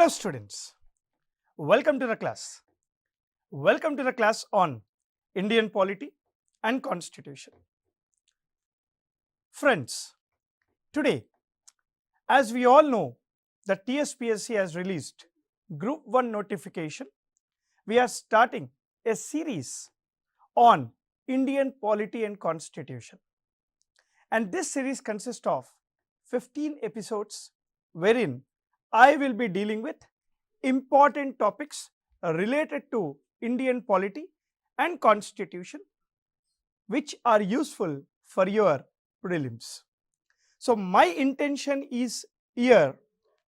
Hello students, welcome to the class. Welcome to the class on Indian polity and constitution. Friends, today, as we all know, the TSPSC has released Group 1 notification. We are starting a series on Indian polity and constitution. And this series consists of 15 episodes wherein I will be dealing with important topics related to Indian polity and constitution which are useful for your prelims. So my intention is here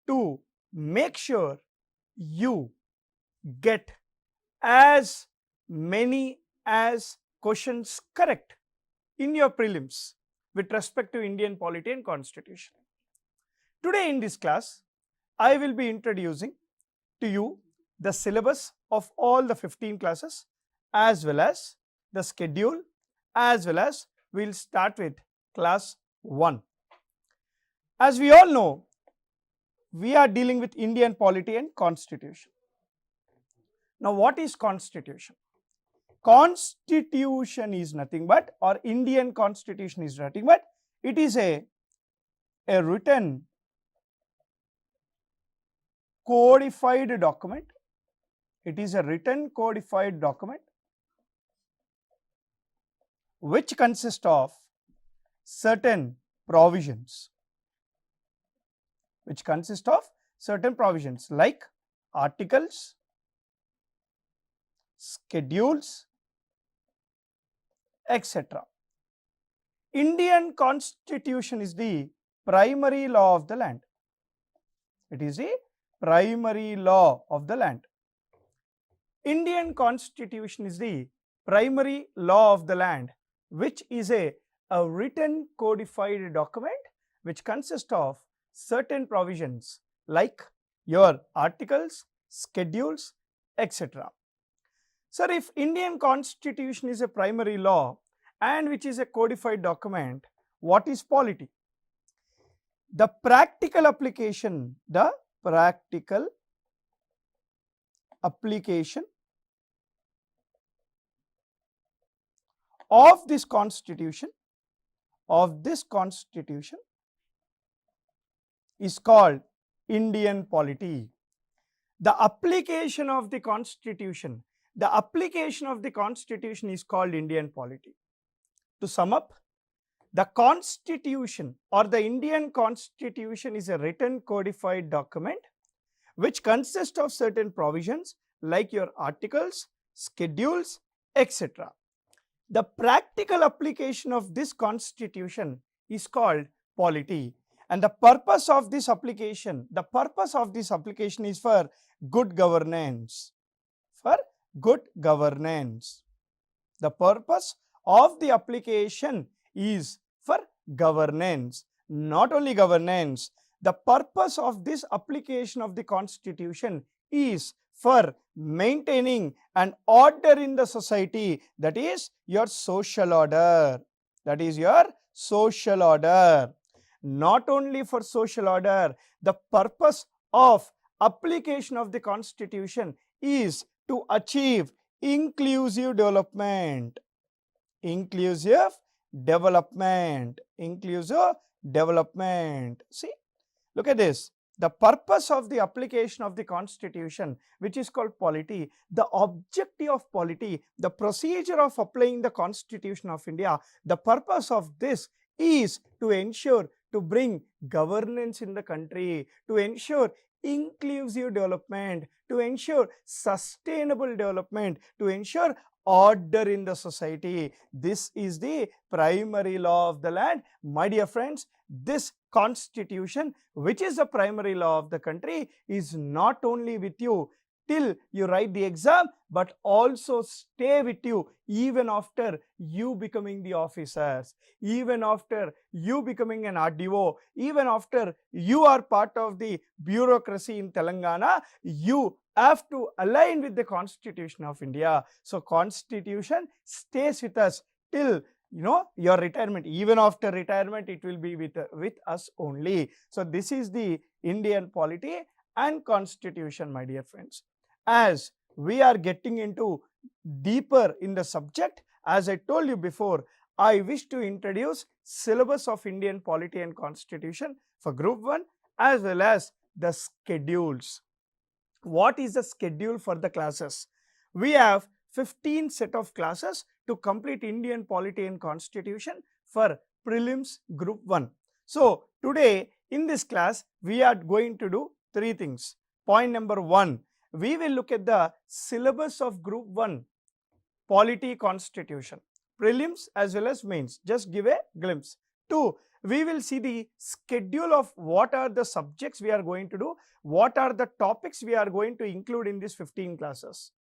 to make sure you get as many as questions correct in your prelims with respect to Indian polity and constitution. Today in this class, I will be introducing to you the syllabus of all the 15 classes as well as the schedule, as well as we will start with class 1. As we all know, we are dealing with Indian polity and constitution. Now what is constitution? Constitution is nothing but, or Indian constitution is nothing but, it is a written codified document. It is a written codified document which consists of certain provisions, like articles, schedules, etc. Indian constitution is the primary law of the land. It is the primary law of the land. Indian constitution is the primary law of the land, which is a written codified document which consists of certain provisions like your articles, schedules, etc. Sir, if Indian constitution is a primary law and which is a codified document, what is polity? The practical application of this constitution is called Indian polity. The application of the constitution is called Indian polity. To sum up, the constitution or the Indian constitution is a written codified document which consists of certain provisions like your articles, schedules, etc. The practical application of this constitution is called polity, and the purpose of this application is for good governance. The purpose of the application is for governance. Not only governance, the purpose of this application of the constitution is for maintaining an order in the society, that is your social order. Not only for social order, the purpose of application of the constitution is to achieve inclusive development. See, look at this. The purpose of the application of the constitution, which is called polity, the objective of polity, the procedure of applying the constitution of India, the purpose of this is to ensure, to bring governance in the country, to ensure inclusive development, to ensure sustainable development, to ensure order in the society. This is the primary law of the land. My dear friends, this constitution, which is the primary law of the country, is not only with you till you write the exam, but also stay with you even after you becoming the officers, even after you becoming an RDO, even after you are part of the bureaucracy in Telangana. You have to align with the Constitution of India. So Constitution stays with us till your retirement. Even after retirement, it will be with us only. So this is the Indian polity, and Constitution, my dear friends. As we are getting into deeper in the subject, as I told you before, I wish to introduce syllabus of Indian Polity and Constitution for Group 1 as well as the schedules. What is the schedule for the classes? We have 15 set of classes to complete Indian Polity and Constitution for prelims Group 1. So today in this class we are going to do three things. Point number 1, we will look at the syllabus of Group 1 Polity Constitution, prelims as well as mains. Just give a glimpse. 2, we will see the schedule of what are the subjects we are going to do, what are the topics we are going to include in these 15 classes.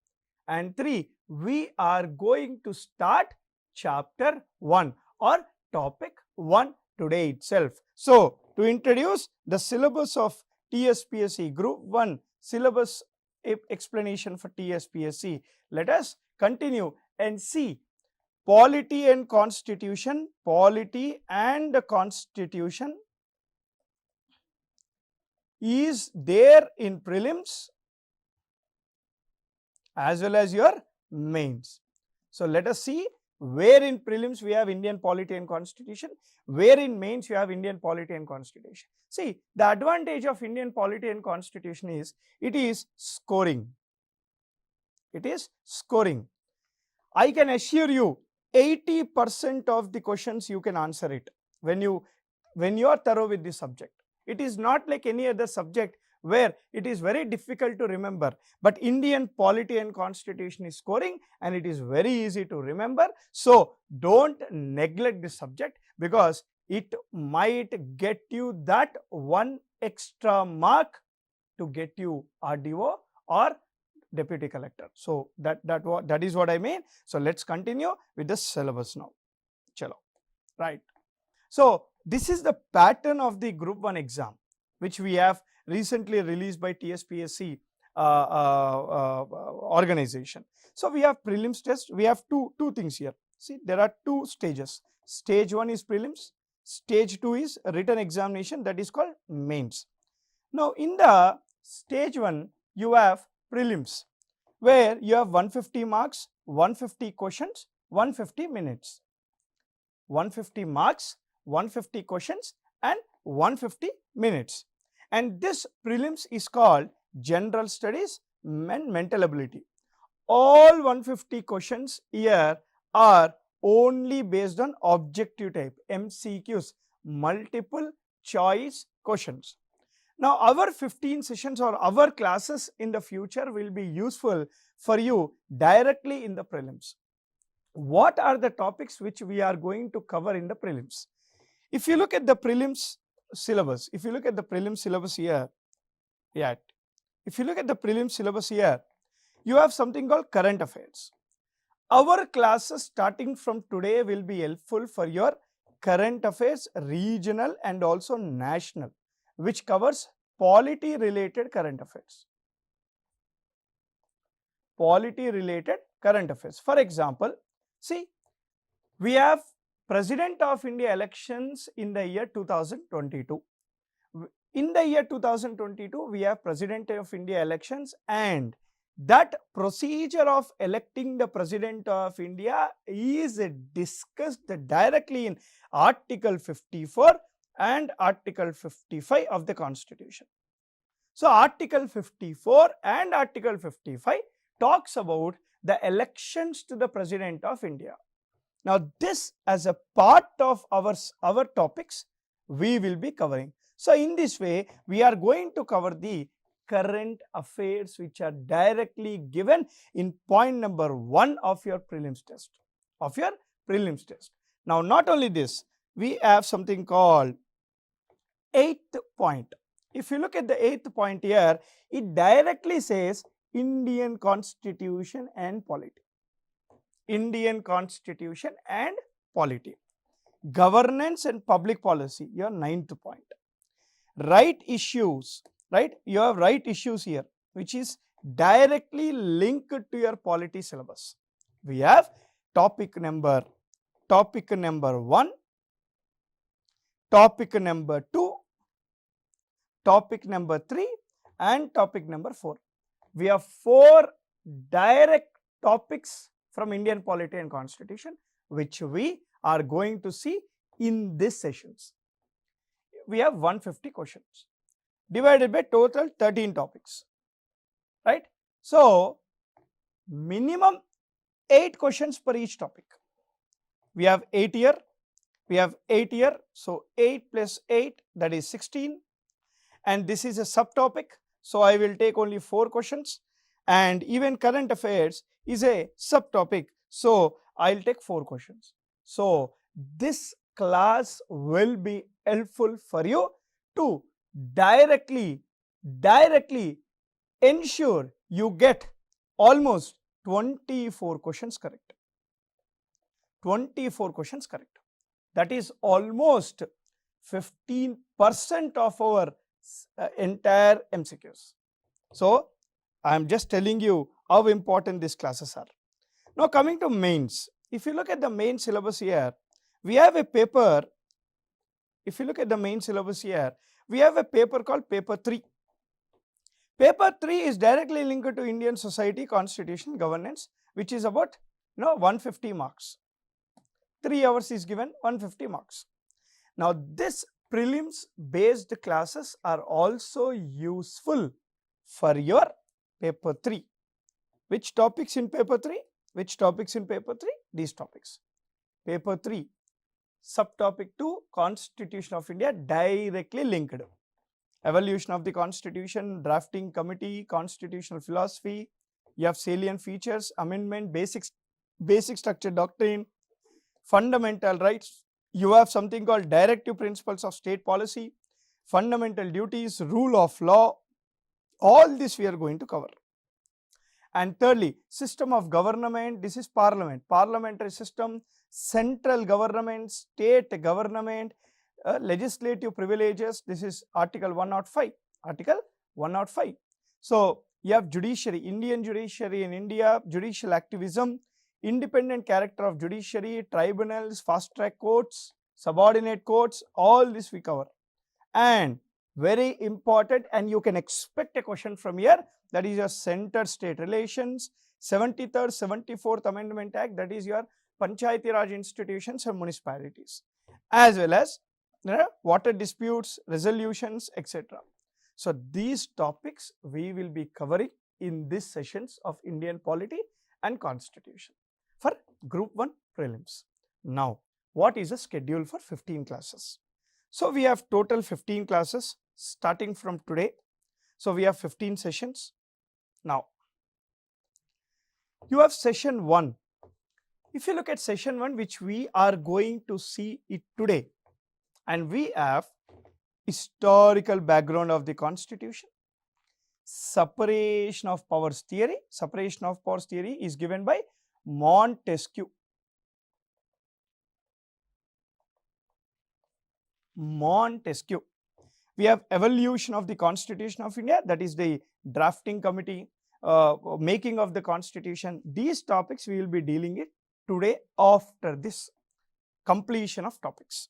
And 3, we are going to start chapter 1 or topic 1 today itself. So to introduce the syllabus of TSPSC Group 1 syllabus explanation for TSPSC, let us continue and see Polity and Constitution. Polity and Constitution is there in prelims as well as your mains. So let us see where in prelims we have Indian Polity and Constitution, where in mains you have Indian Polity and Constitution. See, the advantage of Indian Polity and Constitution is it is scoring. It is scoring. I can assure you 80% of the questions you can answer it when you are thorough with this subject. It is not like any other subject where it is very difficult to remember, but Indian Polity and Constitution is scoring and it is very easy to remember. So don't neglect this subject because it might get you that one extra mark to get you RDO or Deputy Collector. So that is what I mean. So let's continue with the syllabus now. Chalo. Right. So this is the pattern of the Group 1 exam which we have recently released by TSPSC organization. So we have prelims test. We have two things here. See, there are two stages. Stage 1 is prelims. Stage 2 is written examination, that is called mains. Now in the stage 1 you have prelims where you have 150 marks, 150 questions, 150 minutes. 150 marks, 150 questions and 150 minutes. And this prelims is called general studies and mental ability. All 150 questions here are only based on objective type MCQs, multiple choice questions. Now our 15 sessions or our classes in the future will be useful for you directly in the prelims. What are the topics which we are going to cover in the prelims? If you look at the prelims syllabus, if you look at the prelims syllabus here, if you look at the prelims syllabus here, you have something called current affairs. Our classes starting from today will be helpful for your current affairs, regional and also national, which covers polity related current affairs. Polity related current affairs. For example, see, we have President of India elections in the year 2022. In the year 2022, we have President of India elections, and that procedure of electing the President of India is discussed directly in Article 54 and Article 55 of the Constitution. So Article 54 and Article 55 talks about the elections to the President of India. Now this as a part of our topics we will be covering. So in this way we are going to cover the current affairs which are directly given in point number 1 of your prelims test. Now not only this, we have something called 8th point. If you look at the 8th point here, it directly says Indian Constitution and Polity. Indian Constitution and Polity. Governance and public policy, your 9th point. Right issues, right? You have right issues here, which is directly linked to your polity syllabus. We have topic number 1, topic number 2, topic number 3 and topic number 4. We have 4 direct topics from Indian polity and constitution which we are going to see in this sessions. We have 150 questions divided by total 13 topics, right? So, minimum 8 questions per each topic. We have 8 here, so 8 plus 8, that is 16, and this is a subtopic, so I will take only 4 questions, and even current affairs is a subtopic, so I will take 4 questions. So, this class will be helpful for you to directly ensure you get almost 24 questions correct. 24 questions correct. That is almost 15% of our entire MCQs. So, I am just telling you how important these classes are. Now, coming to mains, if you look at the main syllabus here, we have a paper. If you look at the main syllabus here, we have a paper called Paper 3. Paper 3 is directly linked to Indian society, constitution, governance, which is about 150 marks. 3 hours is given, 150 marks. Now, this prelims based classes are also useful for your Paper 3. Which topics in Paper 3? Which topics in Paper 3? These topics. Paper 3, subtopic 2, Constitution of India, directly linked. Evolution of the Constitution, Drafting Committee, Constitutional Philosophy, you have salient features, amendment, basic structure doctrine, fundamental rights, you have something called directive principles of state policy, fundamental duties, rule of law, all this we are going to cover. And thirdly, system of government, this is parliament, parliamentary system, central government, state government, legislative privileges, this is article 105, article 105. So, you have judiciary, Indian judiciary in India, judicial activism, independent character of judiciary, tribunals, fast track courts, subordinate courts, all this we cover. And very important, and you can expect a question from here, that is your center state relations, 73rd, 74th Amendment Act, that is your Panchayati Raj institutions and municipalities, as well as water disputes, resolutions, etc. So, these topics we will be covering in these sessions of Indian polity and constitution for Group 1 prelims. Now, what is the schedule for 15 classes? So, we have total 15 classes starting from today. So, we have 15 sessions. Now, you have session 1. If you look at session 1, which we are going to see it today, and we have historical background of the constitution, separation of powers theory. Separation of powers theory is given by Montesquieu. Montesquieu. We have evolution of the Constitution of India, that is the drafting committee, making of the constitution. These topics we will be dealing it today after this completion of topics.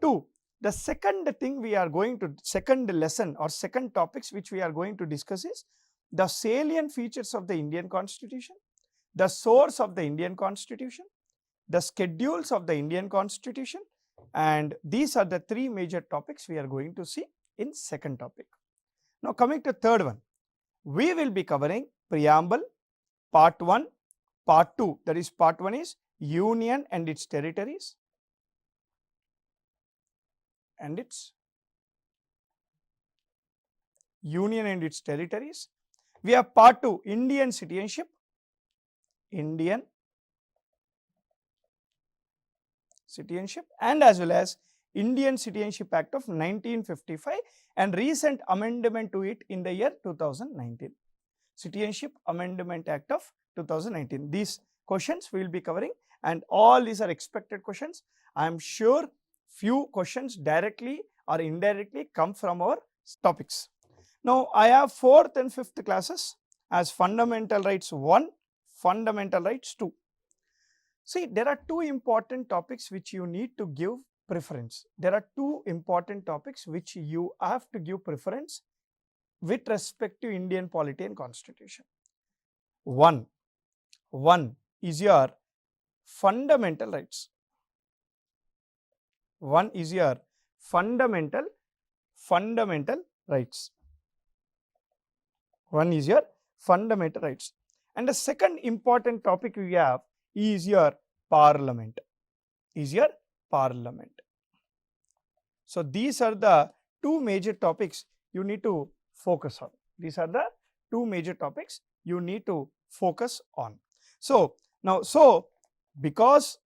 2. The second thing we are going to, second lesson or second topics which we are going to discuss is the salient features of the Indian constitution, the source of the Indian constitution, the schedules of the Indian constitution, and these are the 3 major topics we are going to see in second topic. Now, coming to third one, we will be covering preamble, part 1, part 2, that is part 1 is union and its territories and its union and its territories. We have part 2, Indian citizenship, Indian citizenship, and as well as Indian Citizenship Act of 1955 and recent amendment to it in the year 2019. Citizenship Amendment Act of 2019. These questions we will be covering, and all these are expected questions. I am sure few questions directly or indirectly come from our topics. Now, I have 4th and 5th classes as Fundamental Rights 1, Fundamental Rights 2. See, there are 2 important topics which you need to give preference. There are 2 important topics which you have to give preference with respect to Indian polity and constitution. One is your fundamental rights. One is your fundamental rights. One is your fundamental rights. And the second important topic we have is your parliament. So these are the two major topics you need to focus on. These are the two major topics you need to focus on. So now, because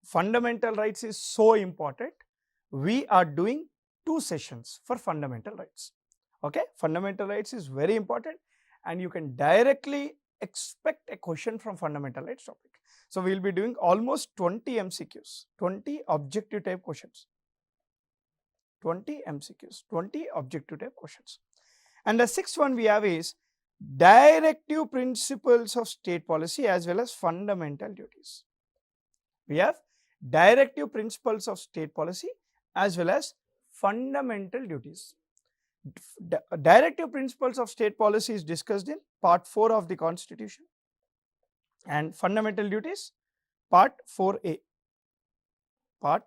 fundamental rights is so important, we are doing 2 sessions for fundamental rights. Okay, fundamental rights is very important and you can directly expect a question from fundamental rights topic. So we will be doing almost 20 MCQs, 20 objective type questions. 20 MCQs, 20 objective type questions. And the 6th one we have is directive principles of state policy as well as fundamental duties. We have directive principles of state policy as well as fundamental duties. Directive principles of state policy is discussed in part 4 of the constitution, and fundamental duties part 4A. Part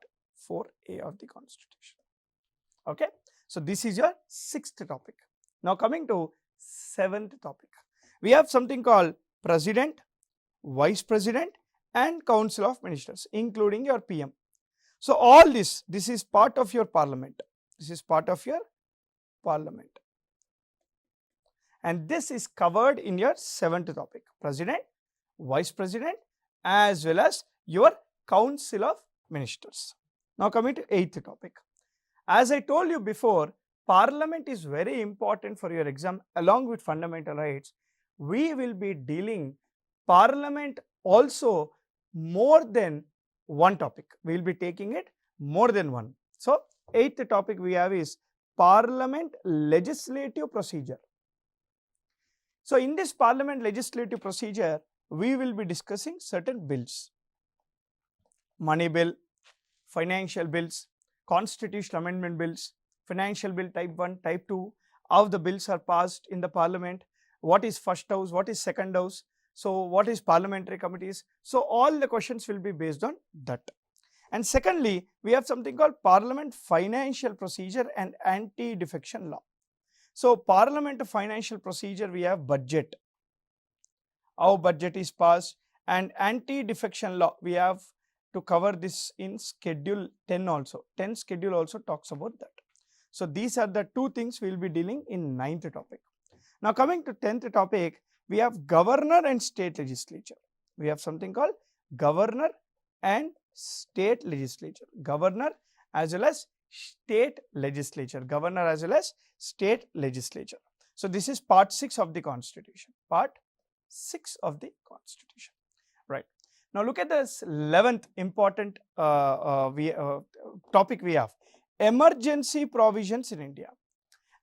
4A of the constitution. Okay. So this is your 6th topic. Now coming to 7th topic. We have something called President, Vice President and Council of Ministers, including your PM. So all this is part of your parliament. This is part of your parliament. And this is covered in your 7th topic. President, Vice President as well as your Council of Ministers. Now coming to 8th topic. As I told you before, parliament is very important for your exam along with fundamental rights. We will be dealing parliament also more than one topic. We will be taking it more than one. So 8th topic we have is parliament legislative procedure. So in this parliament legislative procedure, we will be discussing certain bills. Money bill, financial bills, constitutional amendment bills, financial bill type 1, type 2, how the bills are passed in the parliament, what is first house, what is second house, so what is parliamentary committees. So all the questions will be based on that. And secondly, we have something called parliament financial procedure and anti-defection law. So parliament financial procedure, we have budget, how budget is passed, and anti-defection law, we have to cover this in schedule 10 also. 10 schedule also talks about that. So these are the 2 things we will be dealing in 9th topic. Now coming to 10th topic, we have governor and state legislature. We have something called governor and state legislature. Governor as well as state legislature. Governor as well as state legislature. So this is part 6 of the constitution. Part 6 of the constitution. Right. Now look at this 11th important topic we have. Emergency provisions in India.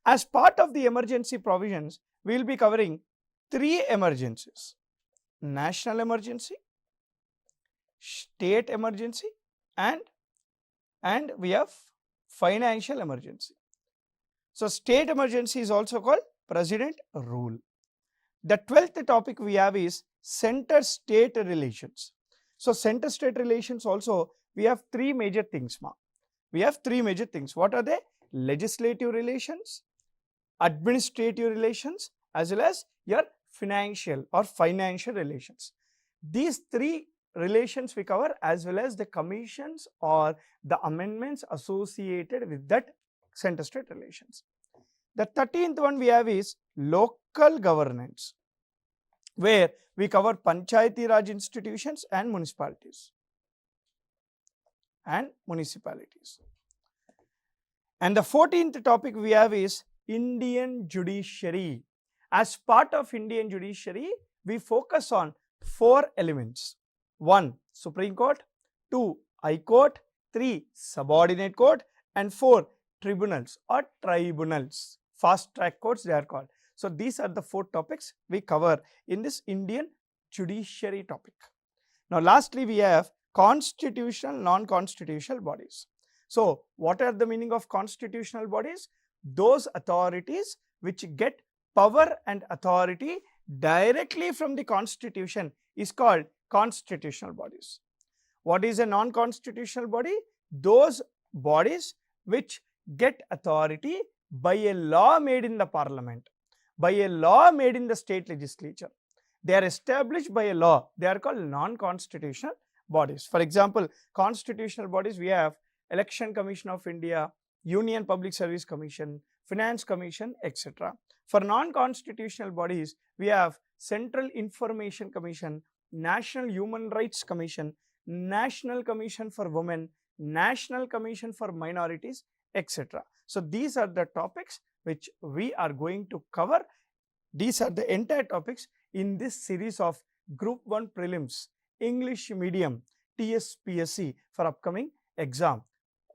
As part of the emergency provisions, we will be covering 3 emergencies: national emergency, state emergency and we have financial emergency. So state emergency is also called president rule. The 12th topic we have is center-state relations. So center-state relations also, we have 3 major things. We have 3 major things. What are they? Legislative relations, administrative relations as well as your financial or financial relations. These 3 relations we cover as well as the commissions or the amendments associated with that center-state relations. The 13th one we have is local governance, where we cover Panchayati Raj institutions and municipalities. And the 14th topic we have is Indian Judiciary. As part of Indian Judiciary, we focus on 4 elements. 1. Supreme Court, 2. High Court, 3. Subordinate Court and 4. Tribunals or tribunals. Fast track courts they are called. So these are the 4 topics we cover in this Indian Judiciary topic. Now lastly we have constitutional, non-constitutional bodies. So what are the meaning of constitutional bodies? Those authorities which get power and authority directly from the constitution is called constitutional bodies. What is a non-constitutional body? Those bodies which get authority by a law made in the parliament, by a law made in the state legislature. They are established by a law. They are called non-constitutional bodies. For example, constitutional bodies, we have Election Commission of India, Union Public Service Commission, Finance Commission, etc. For non-constitutional bodies, we have Central Information Commission, National Human Rights Commission, National Commission for Women, National Commission for Minorities, etc. So these are the topics which we are going to cover. These are the entire topics in this series of Group 1 Prelims English Medium TSPSC for upcoming exam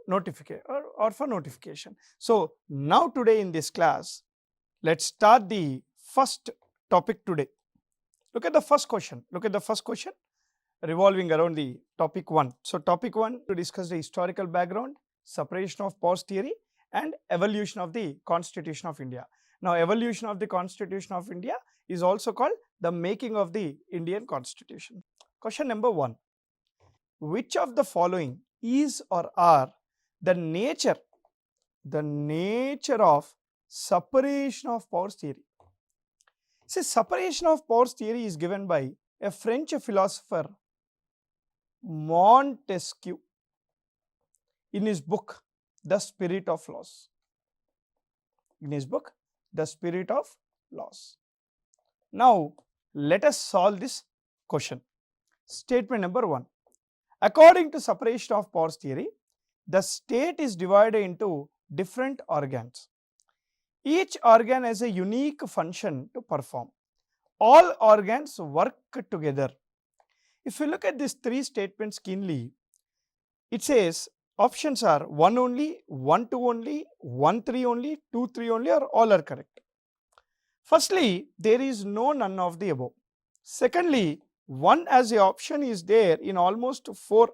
notification or for notification. So now today in this class, let's start the first topic today. Look at the first question. Look at the first question revolving around the topic 1. So topic 1 to discuss the historical background, separation of powers theory and evolution of the Constitution of India. Now evolution of the Constitution of India is also called the making of the Indian Constitution. Question number 1. Which of the following is or are the nature of separation of powers theory? See, separation of powers theory is given by a French philosopher Montesquieu in his book The Spirit of Laws. In his book The Spirit of Laws. Now let us solve this question. Statement number 1. According to separation of powers theory, the state is divided into different organs. Each organ has a unique function to perform. All organs work together. If you look at these 3 statements keenly, it says options are 1 only, 1 2 only, 1 3 only, 2 3 only, or all are correct. Firstly, there is no none of the above. Secondly, 1 as a option is there in almost 4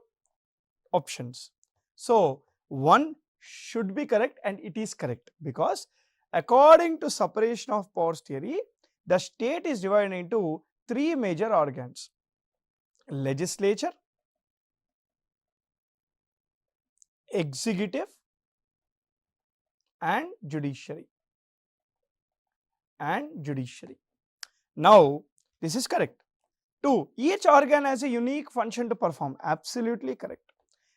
options. So 1 should be correct, and it is correct because according to separation of powers theory, the state is divided into 3 major organs: legislature, executive and judiciary. Now this is correct. 2. Each organ has a unique function to perform. Absolutely correct.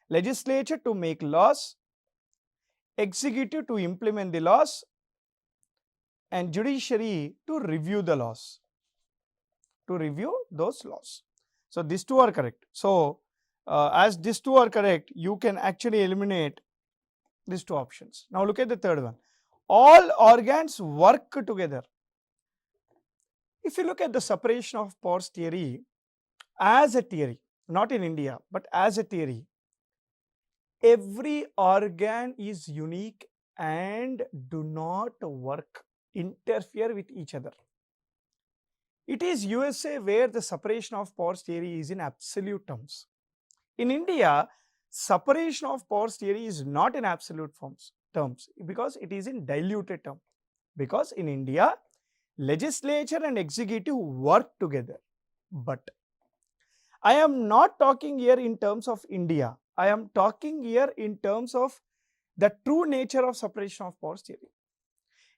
Legislature to make laws, executive to implement the laws, and judiciary to review the laws, to review those laws. So these 2 are correct. So as these 2 are correct, you can actually eliminate these 2 options. Now look at the third one. All organs work together. If you look at the separation of powers theory as a theory, not in India, but as a theory, every organ is unique and do not interfere with each other. It is USA where the separation of powers theory is in absolute terms. In India, separation of powers theory is not in absolute terms because it is in diluted term. Because in India, legislature and executive work together. But I am not talking here in terms of India. I am talking here in terms of the true nature of separation of powers theory.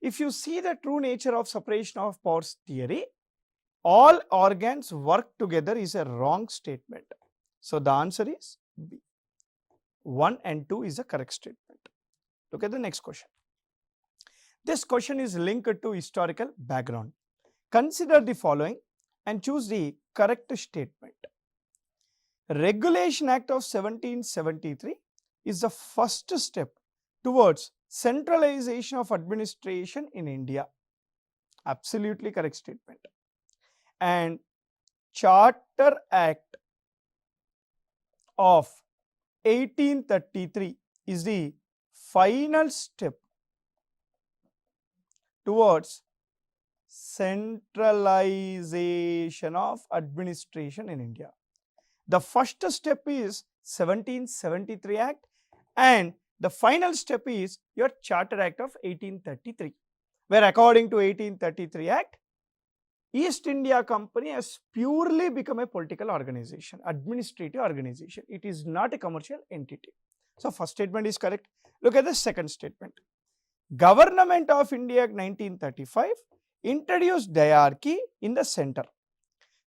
If you see the true nature of separation of powers theory, all organs work together is a wrong statement. So the answer is B. 1 and 2 is a correct statement. Look at the next question. This question is linked to historical background. Consider the following and choose the correct statement. Regulation Act of 1773 is the first step towards centralization of administration in India. Absolutely correct statement. And Charter Act of 1833 is the final step towards centralization of administration in India. The first step is 1773 Act and the final step is your Charter Act of 1833. where according to 1833 Act, East India Company has purely become a political organization, administrative organization. It is not a commercial entity. So, first statement is correct. Look at the second statement. Government of India Act 1935 introduced diarchy in the center.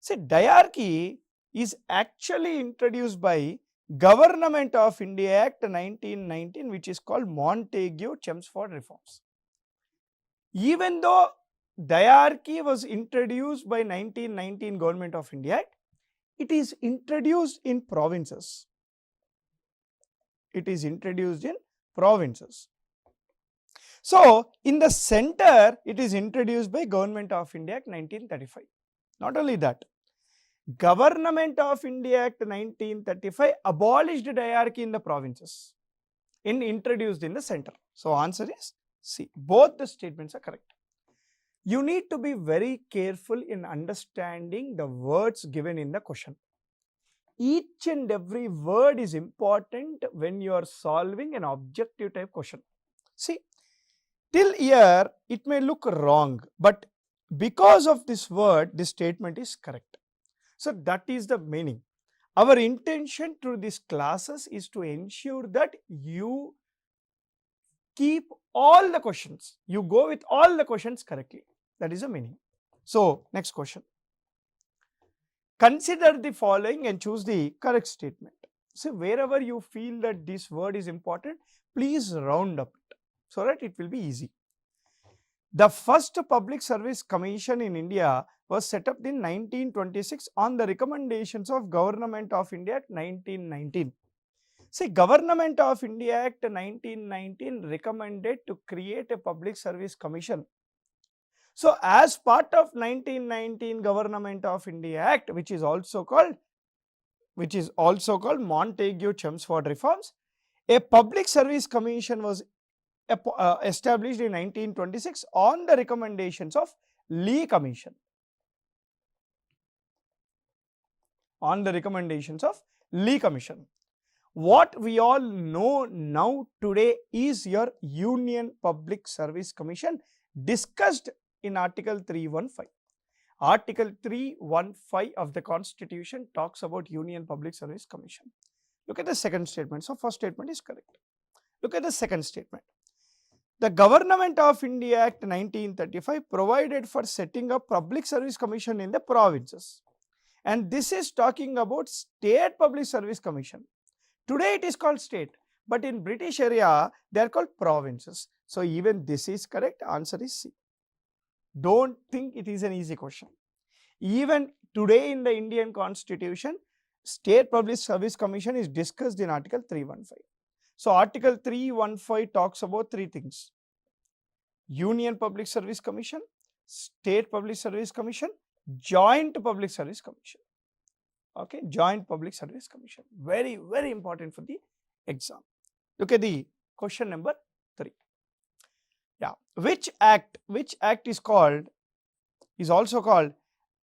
See, diarchy is actually introduced by Government of India Act 1919, which is called Montagu-Chelmsford reforms. Even though diarchy was introduced by 1919 Government of India Act, it is introduced in provinces. It is introduced in provinces. So, in the center, it is introduced by Government of India Act 1935. Not only that, Government of India Act 1935 abolished diarchy in the provinces and introduced in the center. So, answer is C. Both the statements are correct. You need to be very careful in understanding the words given in the question. Each and every word is important when you are solving an objective type question. See, till here it may look wrong, but because of this word, this statement is correct. So, that is the meaning. Our intention through these classes is to ensure that you keep all the questions, you go with all the questions correctly. That is the meaning. So, next question. Consider the following and choose the correct statement. So, wherever you feel that this word is important, please round up it so that it will be easy. The first Public Service Commission in India was set up in 1926 on the recommendations of Government of India Act 1919. See, Government of India Act 1919 recommended to create a Public Service Commission. So, as part of 1919 Government of India Act, which is also called Montagu-Chelmsford reforms, a Public Service Commission was established in 1926 on the recommendations of Lee Commission. On the recommendations of Lee Commission. What we all know now today is your Union Public Service Commission discussed in Article 315. Article 315 of the Constitution talks about Union Public Service Commission. Look at the second statement. So, first statement is correct. Look at the second statement. The Government of India Act 1935 provided for setting up Public Service Commission in the provinces. And this is talking about State Public Service Commission. Today it is called state, but in British area they are called provinces. So, even this is correct. Answer is C. Don't think it is an easy question. Even today in the Indian Constitution, State Public Service Commission is discussed in Article 315. So, Article 315 talks about three things: Union Public Service Commission, State Public Service Commission, Joint Public Service Commission. Okay, Joint Public Service Commission. Very, very important for the exam. Look at the question number 3. Yeah, which act is also called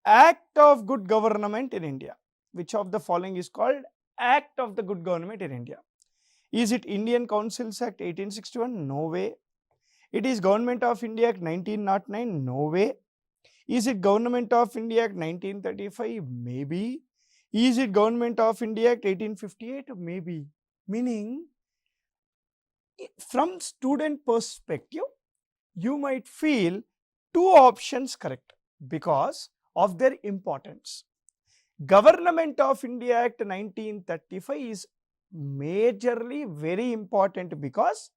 Act of Good Government in India? Which of the following is called Act of the Good Government in India? Is it Indian Councils Act 1861? No way. It is Government of India Act 1909? No way. Is it Government of India Act 1935? Maybe. Is it Government of India Act 1858? Maybe. Meaning, from student perspective, you might feel two options correct because of their importance. Government of India Act 1935 is majorly very important because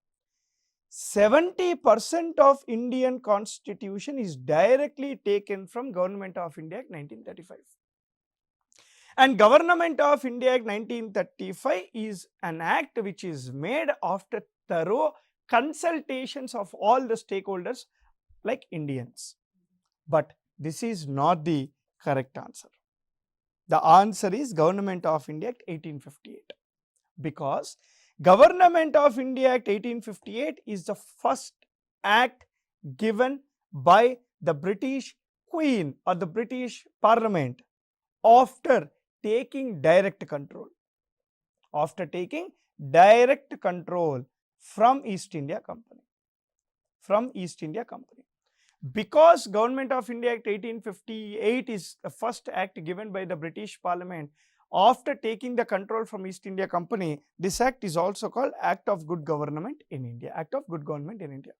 70% of Indian Constitution is directly taken from Government of India Act 1935. And Government of India Act 1935 is an act which is made after thorough consultations of all the stakeholders like Indians. But this is not the correct answer. The answer is Government of India Act 1858 because Government of India Act 1858 is the first act given by the British Queen or the British Parliament after taking direct control. After taking direct control from East India Company. From East India Company. because Government of India Act 1858 is the first act given by the British Parliament after taking the control from East India Company. This act is also called Act of Good Government in India, Act of Good Government in India.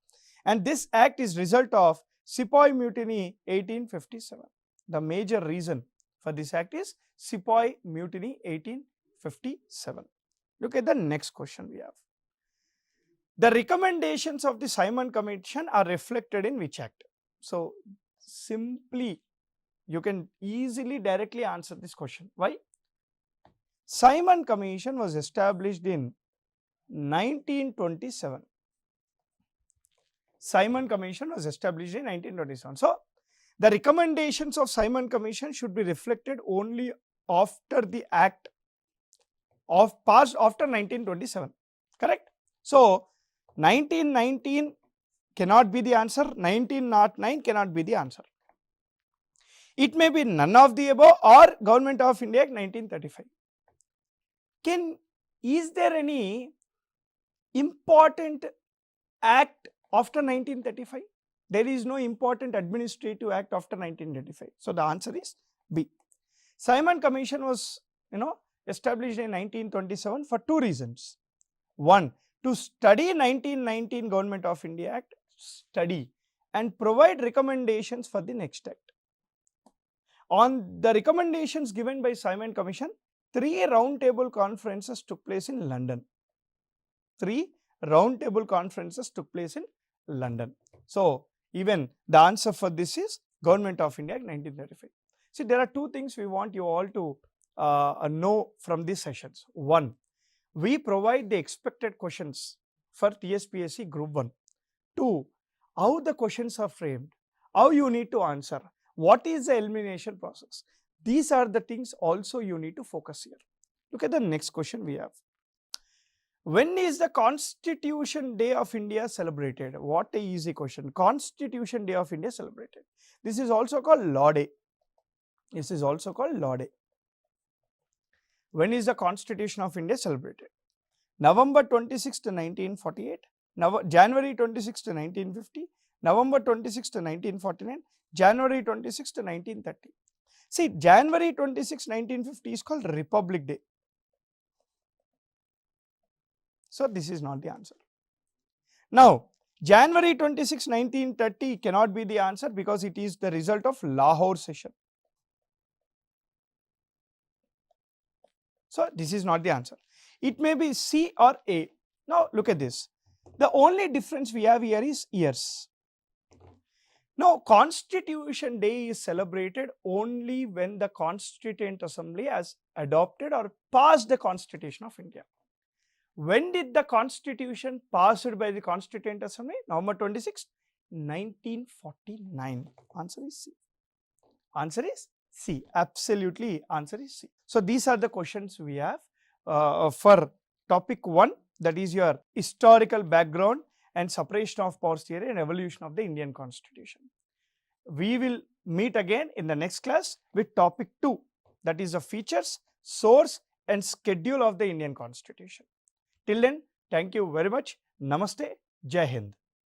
And this act is result of Sepoy Mutiny 1857. The major reason for this act is Sepoy Mutiny 1857. Look at the next question we have. The recommendations of the స్థాయ్ Commission are reflected in which act? So, simply you can easily directly answer this question. Why? స్థాయ్ Commission was established in 1927. స్థాయ్ Commission was established in 1927. So, the recommendations of స్థాయ్ Commission should be reflected only after the act of passed after 1927, correct? So, 1919 cannot be the answer, 1909 cannot be the answer. It may be none of the above or Government of India Act 1935. Is there any important act after 1935? There is no important administrative act after 1935. So, the answer is B. స్థాయ్ Commission was established in 1927 for two reasons. One, to study 1919 Government of India Act, study and provide recommendations for the next act. On the recommendations given by స్థాయ్ Commission, 3 roundtable conferences took place in London. 3 roundtable conferences took place in London. So, even the answer for this is Government of India Act 1935. See, there are two things we want you all to know from these sessions. One, we provide the expected questions for TSPSC Group 1. 2, how the questions are framed, how you need to answer, what is the elimination process. These are the things also you need to focus here. Look at the next question we have. When is the Constitution Day of India celebrated? What a easy question. Constitution Day of India celebrated. This is also called Law Day. This is also called Law Day. When is the Constitution of India celebrated? November 26 to 1948, January 26 to 1950, November 26 to 1949, January 26 to 1930. See, January 26, 1950 is called Republic Day. So, this is not the answer. Now, January 26, 1930 cannot be the answer because it is the result of Lahore session. So, this is not the answer. It may be C or A. Now, look at this. The only difference we have here is years. Now, Constitution Day is celebrated only when the Constituent Assembly has adopted or passed the Constitution of India. When did the Constitution passed by the Constituent Assembly? November 26, 1949. Answer is C. Answer is C. Absolutely, answer is C. So, these are the questions we have for topic 1, that is your historical background and separation of powers theory and evolution of the Indian Constitution. We will meet again in the next class with topic 2, that is the features, source and schedule of the Indian Constitution. Till then, thank you very much. Namaste. Jai Hind.